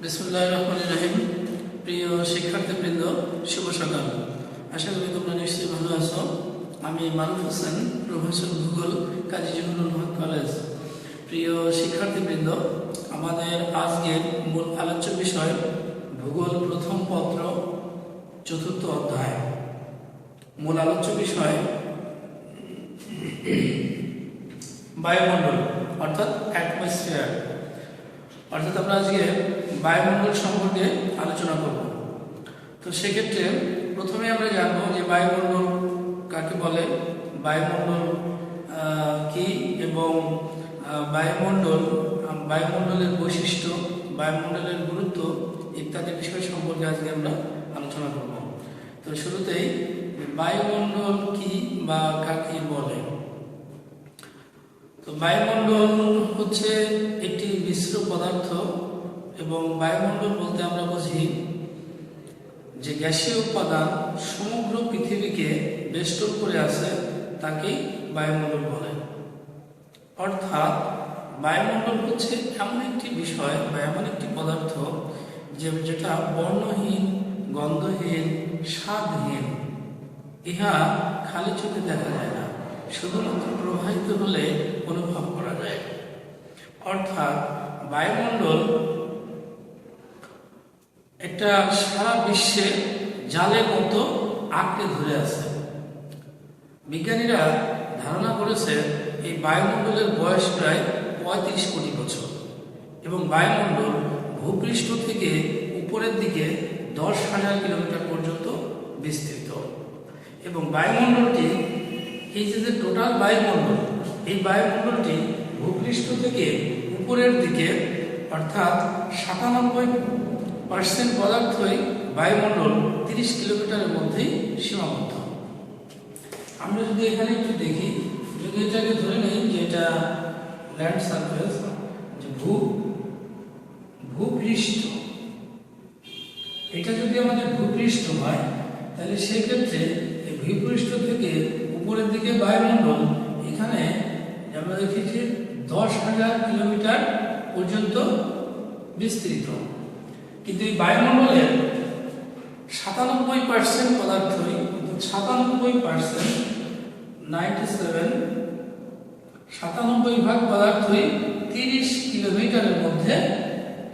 বিসমিল্লাহির রহমানির রহিম। প্রিয় শিক্ষার্থীবৃন্দ, শুভ সকাল। আশা করি তোমরা নিশ্চয়ই ভালো আছো। আমি মারুফ হোসেন, প্রফেসর ভূগোল, কাজী জহুরুল হক কলেজ। প্রিয় শিক্ষার্থীবৃন্দ, আমাদের আজকের মূল আলোচ্য বিষয় ভূগোল প্রথম পত্র, চতুর্থ অধ্যায়। মূল আলোচ্য বিষয় বায়ুমণ্ডল অর্থাৎ অ্যাটমসফিয়ার। অর্থাৎ আমরা আজকে বায়ুমণ্ডল সম্পর্কে আলোচনা করব। তো সেক্ষেত্রে প্রথমে আমরা জানবো যে বায়ুমণ্ডল কাকে বলে, বায়ুমণ্ডল কি, এবং বায়ুমণ্ডলের বৈশিষ্ট্য, বায়ুমণ্ডলের গুরুত্ব ইত্যাদি বিষয় সম্পর্কে আজকে আমরা আলোচনা করব। তো শুরুতেই বায়ুমণ্ডল কি বা কাকে বলে। তো বায়ুমণ্ডল হচ্ছে একটি মিশ্র পদার্থ, এবং বায়ুমণ্ডল বলতে আমরা বুঝি যে গ্যাসীয় উপাদান সমগ্র পৃথিবীকে বেষ্টন করে আছে, তাকেই বায়ুমণ্ডল বলে। অর্থাৎ বায়ুমণ্ডল হচ্ছে এমন একটি বিষয় বা এমন একটি পদার্থ যেটা বর্ণহীন, গন্ধহীন, স্বাদহীন। ইহা খালি চোখে দেখা যায় না, শুধুমাত্র প্রবাহিত হলে অনুভব করা যায়। অর্থাৎ বায়ুমণ্ডল একটা সারা বিশ্বে জালের মতো আঁকড়ে ধরে আছে। বিজ্ঞানীরা ধারণা করেছে এই বায়ুমণ্ডলের বয়স প্রায় 35 কোটি বছর, এবং বায়ুমণ্ডল ভূপৃষ্ঠ থেকে উপরের দিকে 10,000 কিলোমিটার পর্যন্ত বিস্তৃত। এবং বায়ুমণ্ডলটি, এই যে টোটাল বায়ুমণ্ডল, এই বায়ুমণ্ডলটি ভূপৃষ্ঠ থেকে উপরের দিকে অর্থাৎ 97% পদার্থই বায়ুমণ্ডল 30 কিলোমিটারের মধ্যেই সীমাবদ্ধ। আমরা যদি এখানে একটু দেখি, যদি এটাকে ধরে নেই যে এটা ল্যান্ড সারফেস, যে ভূপৃষ্ঠ, এটা যদি আমাদের ভূপৃষ্ঠ হয়, তাহলে সেক্ষেত্রে এই ভূপৃষ্ঠ থেকে উপরের দিকে বায়ুমণ্ডল এখানে আমরা দেখেছি 10,000 কিলোমিটার পর্যন্ত বিস্তৃত। কিন্তু এই বায়ুমণ্ডলের 97% পদার্থই, 97 ভাগ পদার্থই 30 কিলোমিটারের মধ্যে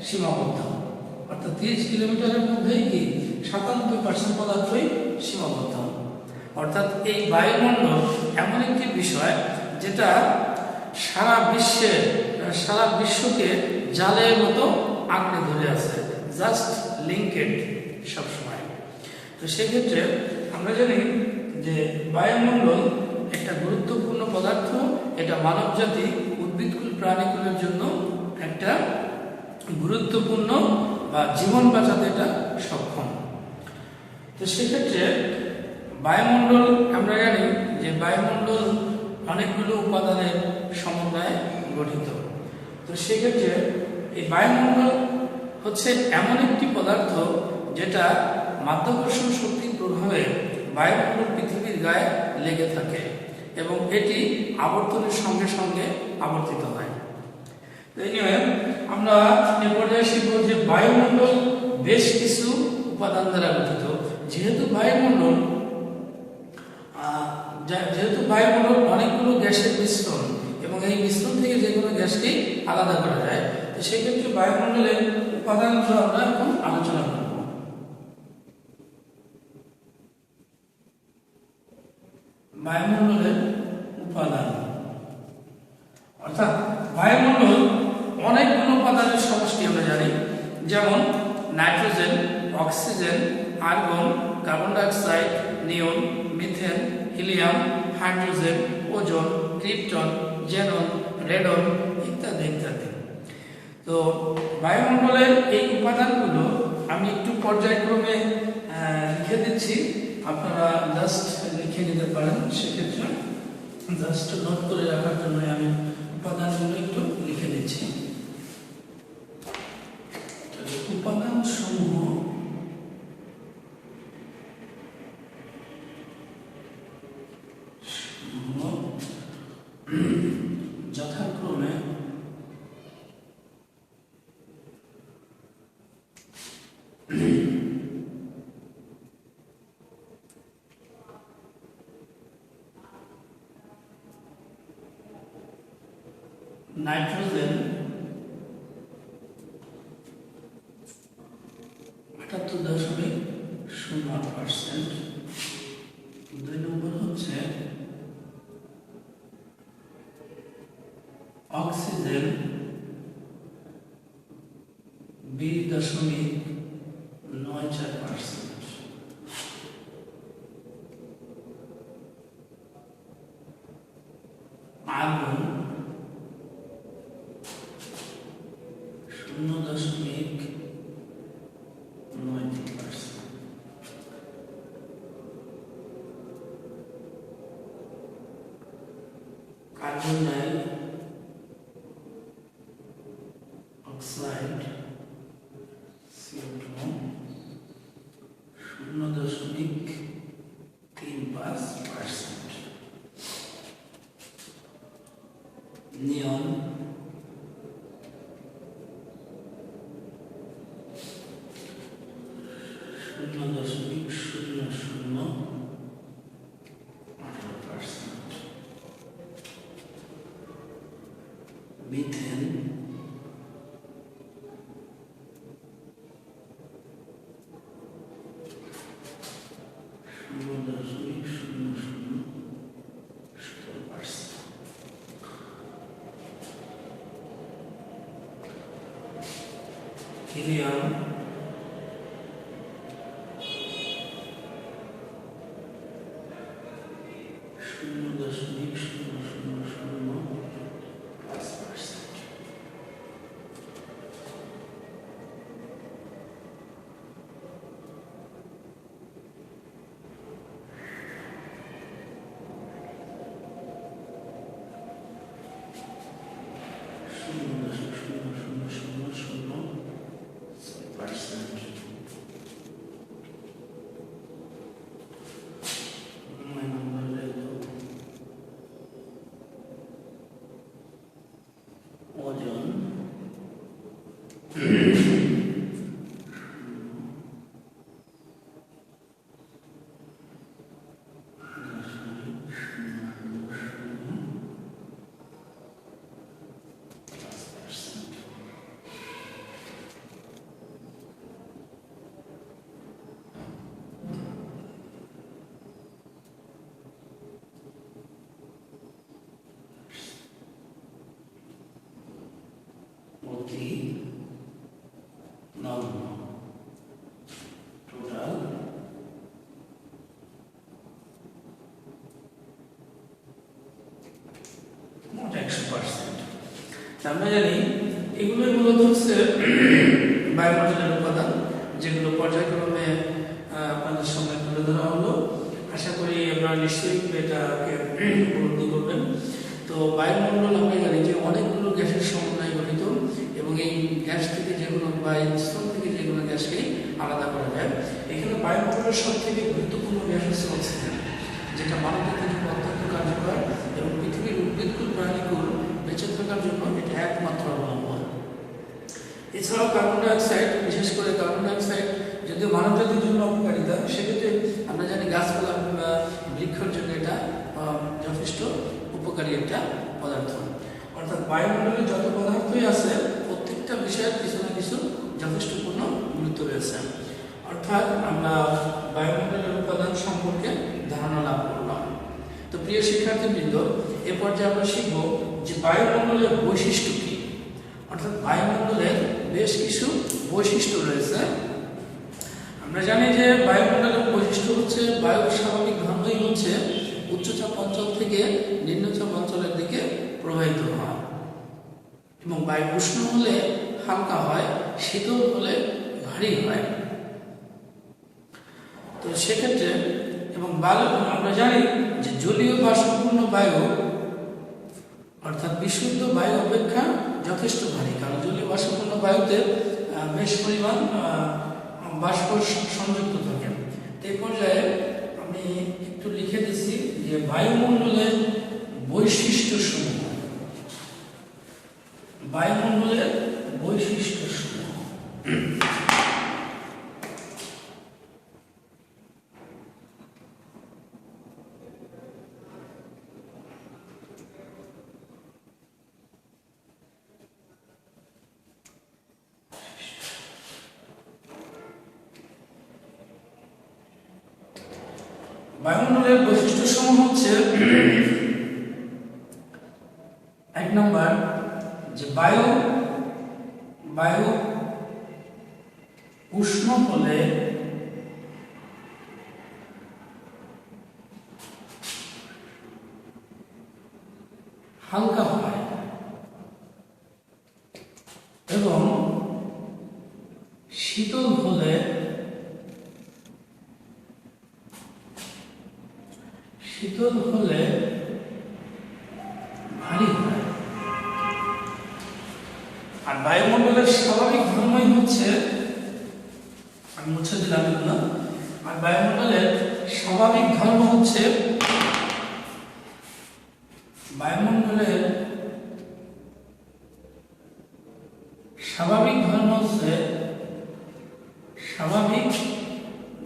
সীমাবদ্ধ। অর্থাৎ 30 কিলোমিটারের মধ্যেই কি 97% পদার্থই সীমাবদ্ধ। অর্থাৎ এই বায়ুমণ্ডল এমন একটি বিষয় যেটা সারা বিশ্বকে জালের মতো আঁকড়ে ধরে আছে, জাস্ট লিঙ্কেড সবসময়। তো সেক্ষেত্রে আমরা জানি যে বায়ুমণ্ডল একটা গুরুত্বপূর্ণ পদার্থ। এটা মানবজাতি, উদ্ভিদকুল, প্রাণীকুলের জন্য একটা গুরুত্বপূর্ণ বা জীবন বাঁচাতে এটা সক্ষম। তো সেক্ষেত্রে বায়ুমণ্ডল আমরা জানি যে বায়ুমণ্ডল অনেকগুলো উপাদানের সমন্বয়ে গঠিত। তো সেক্ষেত্রে এই বায়ুমণ্ডল হচ্ছে এমন একটি পদার্থ যেটা মাধ্যাকর্ষণ শক্তির প্রভাবে বায়ুমণ্ডল পৃথিবীর গায়ে লেগে থাকে, এবং এটি আবর্তনের সঙ্গে সঙ্গে আবর্তিত হয়। আমরা এ পর্যায়ে শিখব যে বায়ুমণ্ডল বেশ কিছু উপাদান দ্বারা গঠিত। যেহেতু বায়ুমণ্ডল অনেকগুলো গ্যাসের মিশ্রণ, এবং এই মিশ্রণ থেকে যে কোনো গ্যাসকেই আলাদা করা যায়। তো সেক্ষেত্রে বায়ুমণ্ডলের উপাদানগুলো আমরা এখন আলোচনা করব। বায়ুমণ্ডলের উপাদান অর্থাৎ বায়ুমণ্ডল অনেকগুলো উপাদানের সমষ্টি আমরা জানি, যেমন nitrogen, oxygen, argon, carbon dioxide, neon, methane, helium, hydrogen, ozone, krypton, xenon, radon ইত্যাদি ইত্যাদি। তো বায়ুমণ্ডলের এই উপাদানগুলো আমি একটু পর্যায়ক্রমে লিখে দিচ্ছি, আপনারা জাস্ট লিখে নিতে পারেন। সেক্ষেত্রে জাস্ট নোট করে রাখার জন্য আমি উপাদানগুলো একটু লিখে দিচ্ছি। উপাদান সমূহ যথাক্রমে নাইট্রোজেন 78.0%। 2 নম্বর হচ্ছে অক্সিজেন 20.94%। আগুন 0.93%। Carbon die oxide CO2 0.35%। নিয়ন 0.0018%। মিথেন 0.0017%। হিলিয়াম 0.0005%। ওজন অতি নগ্ন। টোটাল মোট 100%। আমরা জানি এগুলো মূলত হচ্ছে বায়ুমণ্ডলের উপাদান, যেগুলো পর্যায়ক্রমে আপনাদের সামনে তুলে ধরা হলো। আশা করি আপনারা নিশ্চয়ই এটাকে উপলব্ধি করবেন। তো বায়ুমণ্ডল আমরা জানি যে অনেকগুলো গ্যাসের সমন্বয়ে গঠিত, এবং এই গ্যাস থেকে যেগুলো বা স্থল থেকে যেগুলো গ্যাসকে আলাদা করা যায়। এখানে বায়ুমণ্ডলের সব থেকে গুরুত্বপূর্ণ গ্যাস হচ্ছে অক্সিজেন, যেটা মানবদেহের জন্য অত্যন্ত কার্যকর এবং পৃথিবীর উদ্ভিদকুল প্রাণীকুল বেঁচে থাকার জন্য এটা একমাত্র অবলম্বন। এছাড়াও কার্বন ডাইঅক্সাইড, বিশেষ করে কার্বন ডাইঅক্সাইড যদিও মানবজাতির জন্য অপকারিতা, সেক্ষেত্রে আমরা জানি গাছপালা বৃক্ষের জন্য এটা যথেষ্ট উপকারী একটা পদার্থ। অর্থাৎ বায়ুমণ্ডলে যত পদার্থই আছে প্রত্যেকটা বিষয়ের কিছু না কিছু যথেষ্টপূর্ণ গুরুত্ব রয়েছে। অর্থাৎ আমরা বায়ুমণ্ডলের উপাদান সম্পর্কে ধারণা লাভ করলাম। তো প্রিয় শিক্ষার্থীবৃন্দ, এ পর্যায়ে আমরা শিখব যে বায়ুমণ্ডলের বৈশিষ্ট্য কি। অর্থাৎ বায়ুমণ্ডলের বেশ কিছু বৈশিষ্ট্য রয়েছে। আমরা জানি যে বায়ুমণ্ডলের বৈশিষ্ট্য হচ্ছে বায়ু স্বাভাবিকভাবেই হচ্ছে উচ্চচাপ অঞ্চল থেকে নিম্নচাপ অঞ্চলের দিকে প্রবাহিত হয়, এবং বায়ু উষ্ণ হলে হালকা হয়, শীতল হলে ভারী হয়। তো সেক্ষেত্রে এবং বায়ু আমরা জানি যে জলীয় বাষ্পপূর্ণ বায়ু অর্থাৎ বিশুদ্ধ বায়ু অপেক্ষা যথেষ্ট ভারী, কারণ জলীয় বাষ্পপূর্ণ বায়ুতে বেশ পরিমাণ বাষ্প সংযুক্ত থাকে। এই পর্যায়ে আমি একটু লিখে দিচ্ছি যে বায়ুমণ্ডলের বৈশিষ্ট্য সমূহ। বায়ুমণ্ডলের বৈশিষ্ট্য সমূহ বায়ুমণ্ডলের বৈশিষ্ট্য সমূহ হচ্ছে, এক নম্বর যে বায়ু উষ্ণ হলে হালকা হয় এবং শীতল হলে ভারী হয়। আর বায়ুমণ্ডলের স্বাভাবিক ধর্মই হচ্ছে, আমি মুছে দিলাম এগুলো, আর বায়ুমণ্ডলের স্বাভাবিক ধর্ম হচ্ছে, বায়ুমণ্ডলের স্বাভাবিক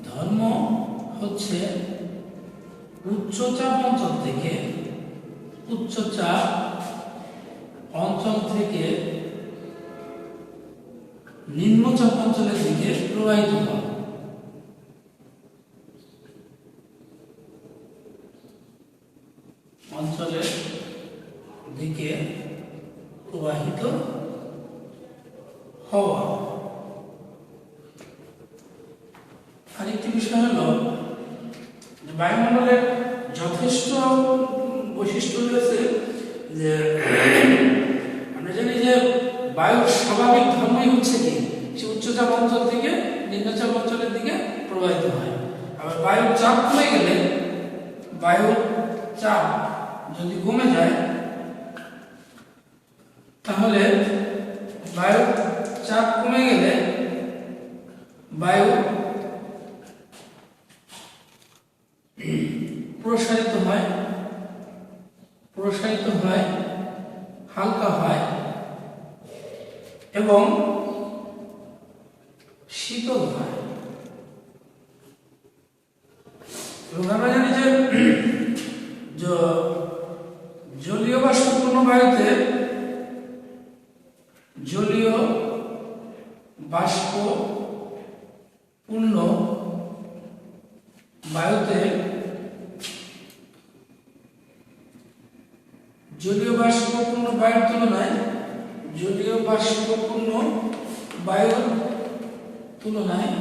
ধর্ম হচ্ছে উচ্চচাপ অঞ্চল থেকে নিম্নচাপ অঞ্চলের দিকে প্রবাহিত হয়। অঞ্চলের দিকে প্রবাহিত হওয়া। আরেকটি বিষয় হলো যে বায়ুমণ্ডলের যথেষ্ট বৈশিষ্ট্য রয়েছে, যে আমরা জানি যে বায়ুর স্বাভাবিক ধর্মই হচ্ছে কি, সে উচ্চচাপ অঞ্চল থেকে নিম্নচাপ অঞ্চলের দিকে প্রবাহিত হয়। আবার বায়ুর চাপ কমে গেলে, বায়ুর চাপ যদি কমে যায়, তাহলে বায়ুর চাপ কমে গেলে বায়ু প্রসারিত হয়, হালকা হয় এবং শীতল হয়। এবং আমরা জানি যে জলীয় বাষ্পপূর্ণ বায়ুতে জলীয় বাষ্পপূর্ণ বায়ুতে জলীয় বাষ্পপূর্ণ বায়ুর তুলনায়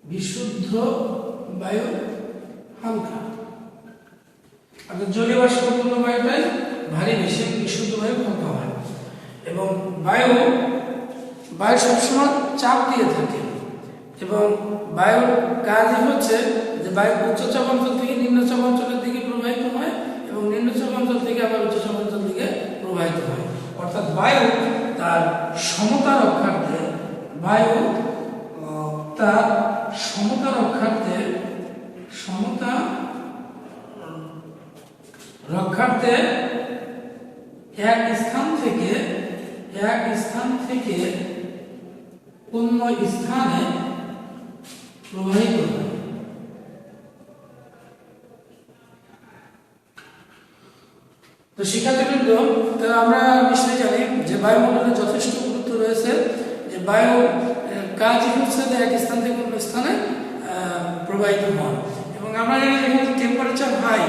বিশুদ্ধ বায়ু হালকা। আর জলীয় বাষ্পপূর্ণ বায়ুটাই ভারী বেশি, বিশুদ্ধ বায়ু হালকা হয়। এবং বায়ু সবসময় চাপ দিয়ে থাকে, এবং বায়ুর কাজই হচ্ছে যে বায়ু উচ্চচাপ অঞ্চল থেকে নিম্নচাপ অঞ্চলের দিকে প্রবাহিত হয় এবং নিম্নচাপ অঞ্চল থেকে আবার উচ্চচাপ অঞ্চল দিকে প্রবাহিত হয়। অর্থাৎ বায়ু তার সমতা রক্ষার্থে এক স্থান থেকে অন্য স্থানে প্রবাহিত হয়। তো শিক্ষার্থীবৃন্দ, আমরা নিশ্চয়ই জানি যে বায়ুমণ্ডলে যথেষ্ট গুরুত্ব রয়েছে, যে বায়ু কাজই হচ্ছে যে এক স্থান থেকে অন্য স্থানে প্রবাহিত হওয়া। এবং আমরা জানি যেখানে টেম্পারেচার হাই,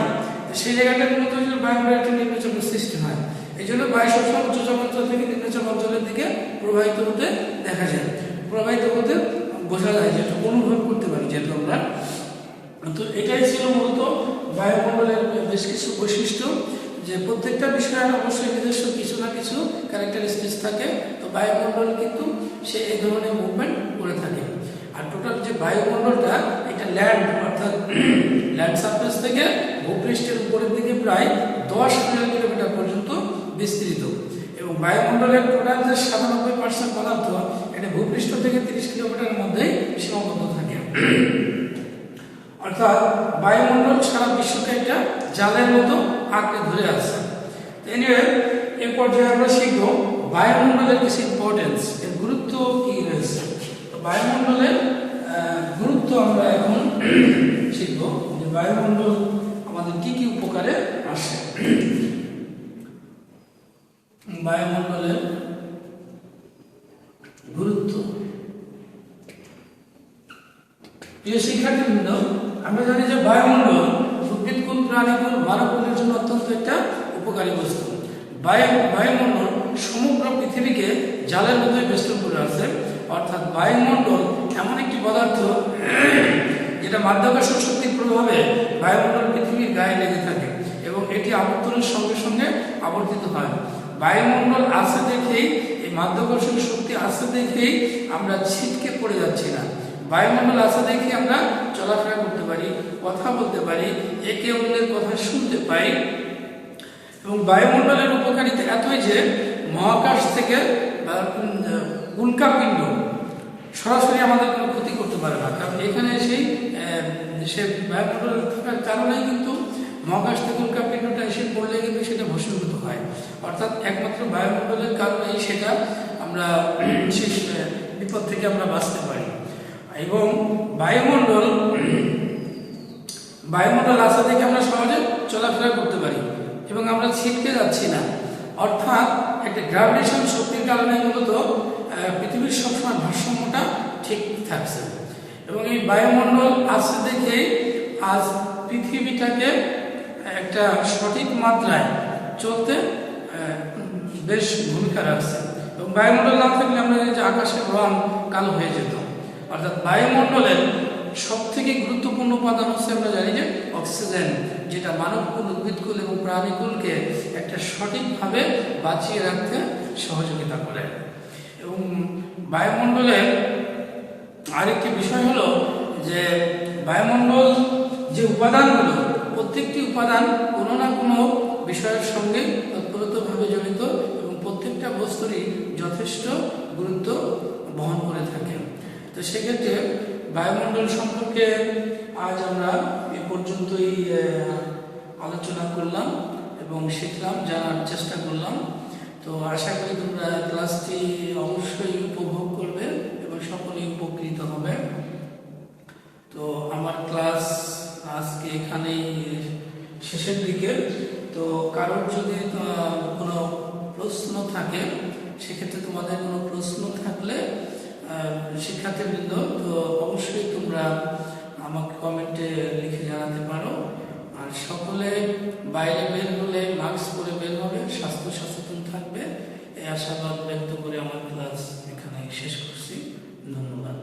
সেই জায়গাটা মূলত বায়ুমণ্ডলে একটা নিম্নচাপের সৃষ্টি হয়। এই জন্য বায়ু সবসময় উচ্চচাপ অঞ্চল থেকে নিম্নচাপ অঞ্চলের দিকে প্রবাহিত হতে দেখা যায়, প্রবাহিত হতে বোঝা যায়, যেটা অনুভব করতে পারি যেহেতু আমরা। তো এটাই ছিল মূলত বায়ুমণ্ডলের বেশ কিছু বৈশিষ্ট্য, যে প্রত্যেকটা বিষয়ের অবশ্যই নিজস্ব কিছু না কিছু ক্যারেক্টারিস্টিক্স থাকে। তো বায়ুমণ্ডল কিন্তু সে এই ধরনের মুভমেন্ট করে থাকে। আর টোটাল যে বায়ুমণ্ডলটা, এটা ল্যান্ড অর্থাৎ ল্যান্ড সারফেস থেকে ভূপৃষ্ঠের উপরের দিকে প্রায় 10,000 কিলোমিটার পর্যন্ত বিস্তৃত। এবং বায়ুমণ্ডলের টোটাল যে 97% পদার্থ, এটা ভূপৃষ্ঠ থেকে 30 কিলোমিটারের মধ্যেই সীমাবদ্ধ থাকে। অর্থাৎ বায়ুমণ্ডল সারা বিশ্বকে একটা জালের মতো আঁকড়ে ধরে আছে। এনিওয়ে, এই পর্যায়ে আমরা শিখব বায়ুমণ্ডলের কিছু ইম্পর্টেন্স, এর গুরুত্ব কি রয়েছে। তো বায়ুমণ্ডলের গুরুত্ব আমরা এখন শিখব, যে বায়ুমণ্ডল আমাদের কি কি উপকারে আসে। বায়ুমণ্ডলের গুরুত্ব। প্রিয় শিক্ষার্থীবৃন্দ, আমরা জানি যে বায়ুমণ্ডল উদ্ভিদকুল, প্রাণীকুল, মানবকুলের জন্য অত্যন্ত একটা উপকারী বস্তু। বায়ুমণ্ডল সমগ্র পৃথিবীকে জালের মতোই বেষ্টন করে আছে। অর্থাৎ বায়ুমণ্ডল এমন একটি পদার্থ যেটা মাধ্যাকর্ষণ শক্তির প্রভাবে বায়ুমণ্ডল পৃথিবীর গায়ে লেগে থাকে এবং এটি আবর্তনের সঙ্গে সঙ্গে আবর্তিত হয়। বায়ুমণ্ডল আছে দেখেই, এই মাধ্যাকর্ষণ শক্তি আছে দেখেই আমরা ছিটকে পড়ে যাচ্ছি না। বায়ুমণ্ডল আছে দেখে আমরা চলাফেরা করতে পারি, কথা বলতে পারি, একে অন্যের কথা শুনতে পাই। এবং বায়ুমণ্ডলের উপকারিতা এতই যে মহাকাশ থেকে উল্কাপিণ্ড সরাসরি আমাদের কোনো ক্ষতি করতে পারে না, কারণ এখানে সে বায়ুমণ্ডল থাকার কারণেই কিন্তু মহাকাশ থেকে উল্কাপিণ্ডটা এসে পড়লে কিন্তু সেটা ভস্মীভূত হয়। অর্থাৎ একমাত্র বায়ুমণ্ডলের কারণেই সেটা আমরা সেই বিপদ থেকে আমরা বাঁচতে পারি। এবং বায়ুমণ্ডল আছে দেখে আমরা সহজে চলাফেরা করতে পারি এবং আমরা ছিটকে যাচ্ছি না। অর্থাৎ একটা গ্র্যাভিটেশন শক্তির কারণে মূলত পৃথিবীর সবসময় ভারসাম্যটা ঠিক থাকছে। এবং এই বায়ুমণ্ডল আছে দেখে আজ পৃথিবীটাকে একটা সঠিক মাত্রায় চলতে বেশ ভূমিকা রাখছে। এবং বায়ুমণ্ডল না থাকলে আমরা যে আকাশের রং কালো হয়ে যেত। অর্থাৎ বায়ুমণ্ডলের সব থেকে গুরুত্বপূর্ণ উপাদান হচ্ছে আমরা জানি যে অক্সিজেন, যেটা মানবকুল, উদ্ভিদকুল এবং প্রাণীকুলকে একটা সঠিকভাবে বাঁচিয়ে রাখতে সহযোগিতা করে। এবং বায়ুমণ্ডলের আরেকটি বিষয় হলো যে বায়ুমণ্ডল যে উপাদানগুলো, প্রত্যেকটি উপাদান কোনো না কোনো বিষয়ের সঙ্গে ওতপ্রোতভাবে জড়িত এবং প্রত্যেকটা বস্তুরই যথেষ্ট গুরুত্ব বহন করে থাকে। তো সেক্ষেত্রে বায়ুমণ্ডল সম্পর্কে আজ আমরা এ পর্যন্তই আলোচনা করলাম এবং শিখলাম, জানার চেষ্টা করলাম। তো আশা করি তোমরা ক্লাসটি অবশ্যই উপভোগ করবে এবং সকলেই উপকৃত হবে। তো আমার ক্লাস আজকে এখানেই শেষের দিকে। তো কারোর যদি কোনো প্রশ্ন থাকে, সেক্ষেত্রে তোমাদের কোনো প্রশ্ন থাকলে শিক্ষার্থীবৃন্দ, তো অবশ্যই তোমরা আমাকে কমেন্টে লিখে জানাতে পারো। আর সকলে বাইরে বের হলে মাস্ক পরে বের হবে, স্বাস্থ্য সচেতন থাকবে, এই আশাবাদ ব্যক্ত করে আমার ক্লাস এখানে শেষ করছি। ধন্যবাদ।